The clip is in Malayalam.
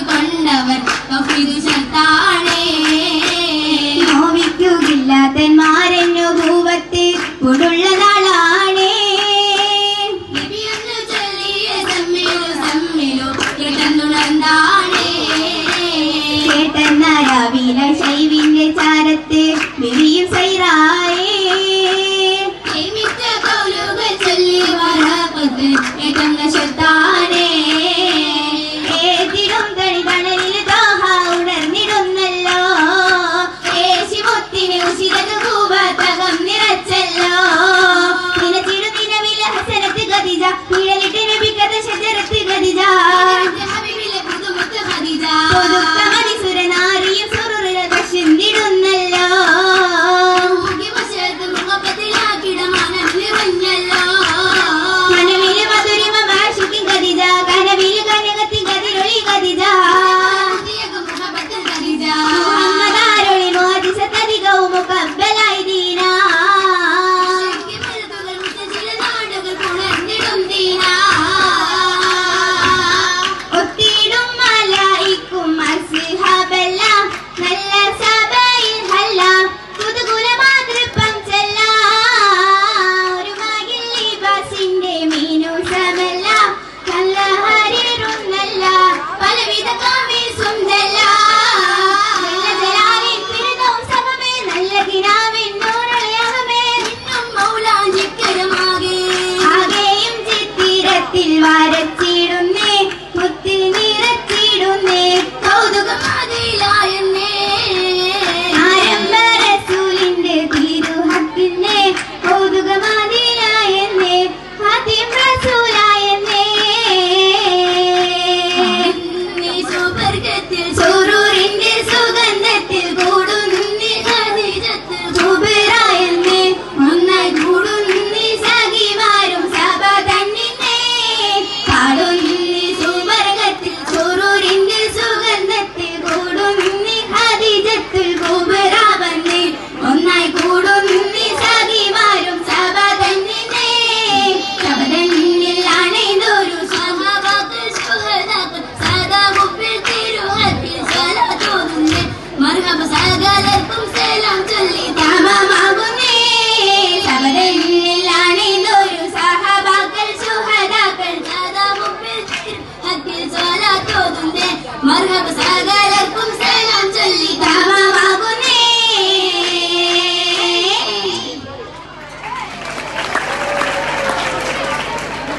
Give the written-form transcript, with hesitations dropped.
കൊണ്ട നോവിക്കുകില്ലാത്തന്മാരെന്നു ഭൂവത്ത് കൊടുള്ള നാളാണേ ചേട്ടന്നരാവില ശൈവിന്റെ ചാരത്ത് വിരിയും സൈറായേ ഏതിടും തണിതണലില് ദാഹ ഉണർന്നിടുന്നല്ലോ ഏശിമുത്തിന് ഉശിരതു ഭൂവതകം നിറച്ചല്ലോ നിനച്ചിടു നിലവിലെ ഹസനത്ത് ഖദീജ നിഴലിട്ട് നബിക്കഥ ശജറത്ത് ഖദീജ പുതുക്കമതി സുരനാരിയും സുറുറിൽ കശിന്തിടുന്നല്ലോ മനവില് മധുരിമ ഭാഷിക്കും ഖദീജ കനവില് കനകത്തിൻ കതിരൊളി ഖദീജ മുഹമ്മദാരൊളി മോദിസത്തധികവും മുഖബ്ബലായി ദീന ഒത്തിടും മലായിക്കും അസ്ഹാബല്ല നല്ല സഭയിൽ ഹല്ല കുതുകുല മാതൃപ്പം ചെല്ല ഒരു മകിൽ ലിബാസിന്റെ മീനൂസമല്ല നല്ല ഹരിറുന്നല്ല പലവിധ കാമീസും ചെല്ല നല്ല ജലാലിൻ ഫിർദൗസ് സമമേ നല്ല കിനാവിൻ നൂറളയഹമേ ഇന്നും മൗലാഞ്ചിക്കരമാകെ ആകെയും ചിത്തിരത്തിൽ വരച്ചിടുന്നേ മുത്തിൽ നിറച്ചിടുന്നേ കൗതുകമാതിലായെന്നേ ആരംഭ റസൂലിന്റെ തിരുഹക്കിന്നെ കൗതുകമാതിലായെന്നേ ഹാത്തിം റസൂലായെന്നേ സുവർഗത്തിൽ